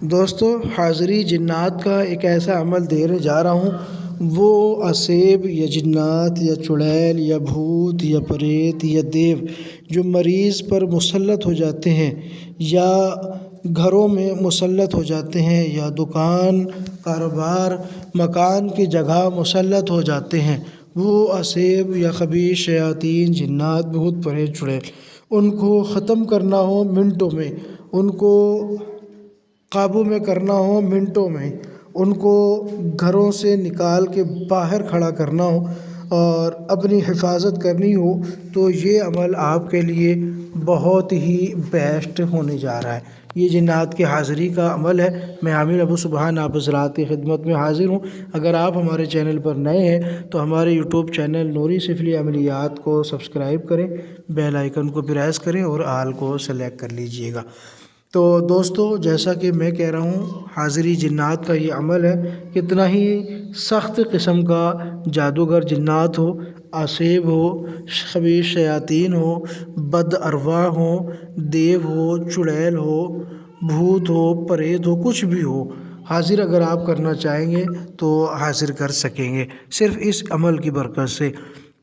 دوستو، حاضری جنات کا ایک ایسا عمل دینے جا رہا ہوں، وہ اسیب یا جنات یا چڑیل یا بھوت یا پریت یا دیو جو مریض پر مسلط ہو جاتے ہیں یا گھروں میں مسلط ہو جاتے ہیں یا دکان، کاروبار، مکان کی جگہ مسلط ہو جاتے ہیں، وہ اسیب یا خبیث شیاطین، جنات، بھوت، پریت، چڑیل، ان کو ختم کرنا ہو منٹوں میں، ان کو قابو میں کرنا ہو منٹوں میں، ان کو گھروں سے نکال کے باہر کھڑا کرنا ہو اور اپنی حفاظت کرنی ہو تو یہ عمل آپ کے لیے بہت ہی بیسٹ ہونے جا رہا ہے۔ یہ جنات کی حاضری کا عمل ہے۔ میں عامر ابو سبحان آپ حضرات کی خدمت میں حاضر ہوں۔ اگر آپ ہمارے چینل پر نئے ہیں تو ہمارے یوٹیوب چینل نوری سفلی عملیات کو سبسکرائب کریں، بیل آئیکن کو پریس کریں اور آل کو سلیکٹ کر لیجئے گا۔ تو دوستو، جیسا کہ میں کہہ رہا ہوں، حاضری جنات کا یہ عمل ہے۔ کتنا ہی سخت قسم کا جادوگر جنات ہو، اسیب ہو، خبیث شیاطین ہو، بد ارواح ہو، دیو ہو، چڑیل ہو، بھوت ہو، پریت ہو، کچھ بھی ہو، حاضر اگر آپ کرنا چاہیں گے تو حاضر کر سکیں گے صرف اس عمل کی برکت سے۔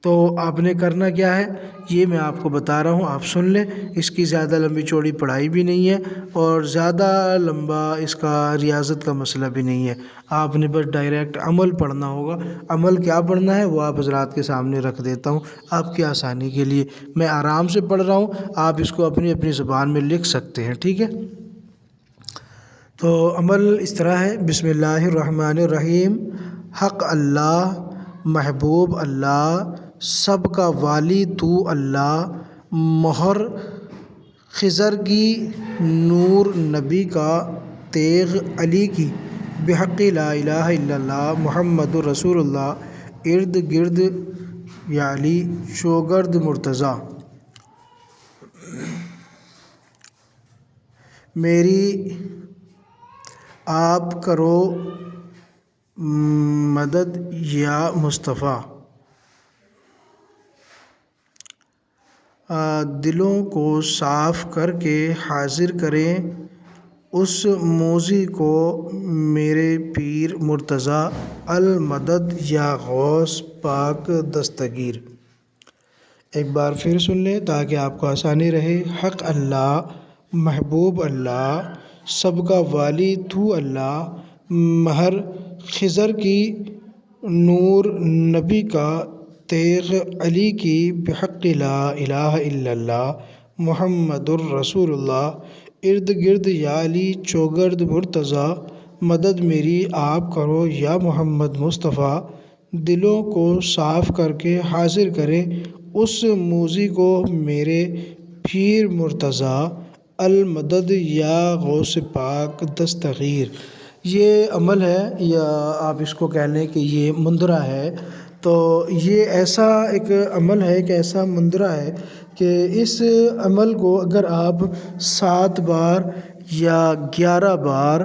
تو آپ نے کرنا کیا ہے یہ میں آپ کو بتا رہا ہوں، آپ سن لیں۔ اس کی زیادہ لمبی چوڑی پڑھائی بھی نہیں ہے اور زیادہ لمبا اس کا ریاضت کا مسئلہ بھی نہیں ہے۔ آپ نے بس ڈائریکٹ عمل پڑھنا ہوگا۔ عمل کیا پڑھنا ہے وہ آپ حضرات کے سامنے رکھ دیتا ہوں آپ کی آسانی کے لیے۔ میں آرام سے پڑھ رہا ہوں، آپ اس کو اپنی اپنی زبان میں لکھ سکتے ہیں، ٹھیک ہے؟ تو عمل اس طرح ہے: بسم اللہ الرحمن الرحیم۔ حق اللہ، محبوب اللہ، سب کا والی تو اللہ، مہر خضر کی، نور نبی کا، تیغ علی کی، بحق لا الہ الا اللہ محمد رسول اللہ، ارد گرد یا علی چوگرد مرتضیٰ، میری آپ کرو مدد یا مصطفیٰ، دلوں کو صاف کر کے حاضر کریں اس موذی کو میرے پیر مرتضیٰ، المدد یا غوث پاک دستگیر۔ ایک بار پھر سن لیں تاکہ آپ کو آسانی رہے۔ حق اللہ، محبوب اللہ، سب کا والی تو اللہ، مہر خضر کی، نور نبی کا، تیغ علی کی، بحق لا الہ الا اللہ محمد الرسول اللہ، ارد گرد یا علی چوگرد مرتضیٰ، مدد میری آپ کرو یا محمد مصطفیٰ، دلوں کو صاف کر کے حاضر کرے اس موذی کو میرے پیر مرتضیٰ، المدد یا غوث پاک دستگیر۔ یہ عمل ہے، یا آپ اس کو کہہ لیں کہ یہ مندرہ ہے۔ تو یہ ایسا ایک عمل ہے، ایک ایسا مندرہ ہے کہ اس عمل کو اگر آپ 7 بار یا 11 بار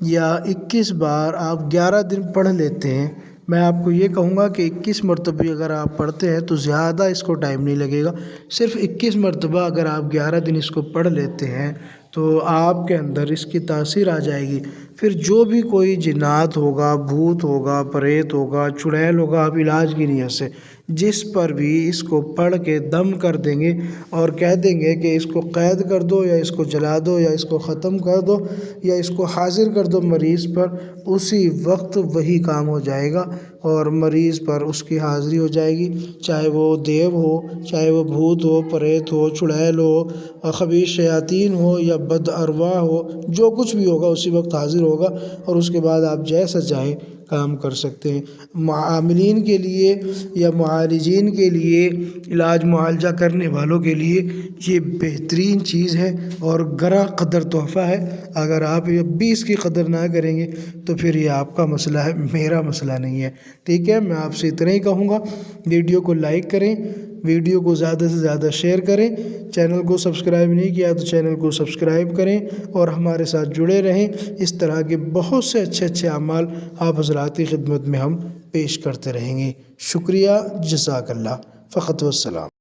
یا 21 بار آپ 11 دن پڑھ لیتے ہیں، میں آپ کو یہ کہوں گا کہ 21 مرتبہ اگر آپ پڑھتے ہیں تو زیادہ اس کو ٹائم نہیں لگے گا۔ صرف 21 مرتبہ اگر آپ 11 دن اس کو پڑھ لیتے ہیں تو آپ کے اندر اس کی تاثیر آ جائے گی۔ پھر جو بھی کوئی جنات ہوگا، بھوت ہوگا، پریت ہوگا، چڑیل ہوگا، آپ علاج کی نیت سے جس پر بھی اس کو پڑھ کے دم کر دیں گے اور کہہ دیں گے کہ اس کو قید کر دو یا اس کو جلا دو یا اس کو ختم کر دو یا اس کو حاضر کر دو مریض پر، اسی وقت وہی کام ہو جائے گا اور مریض پر اس کی حاضری ہو جائے گی، چاہے وہ دیو ہو، چاہے وہ بھوت ہو، پریت ہو، چڑیل ہو، خبیث شیاطین ہو یا بد ارواح ہو، جو کچھ بھی ہوگا اسی وقت حاضر ہوگا اور اس کے بعد آپ جیسا چاہیں کام کر سکتے ہیں۔ معاملین کے لیے یا معالجین کے لیے، علاج معالجہ کرنے والوں کے لیے یہ بہترین چیز ہے اور گراں قدر تحفہ ہے۔ اگر آپ اب بھی اس کی قدر نہ کریں گے تو پھر یہ آپ کا مسئلہ ہے، میرا مسئلہ نہیں ہے، ٹھیک ہے؟ میں آپ سے اتنا ہی کہوں گا، ویڈیو کو لائک کریں، ویڈیو کو زیادہ سے زیادہ شیئر کریں، چینل کو سبسکرائب نہیں کیا تو چینل کو سبسکرائب کریں اور ہمارے ساتھ جڑے رہیں۔ اس طرح کے بہت سے اچھے اعمال آپ حضرات کی خدمت میں ہم پیش کرتے رہیں گے۔ شکریہ، جزاک اللہ، فقط والسلام۔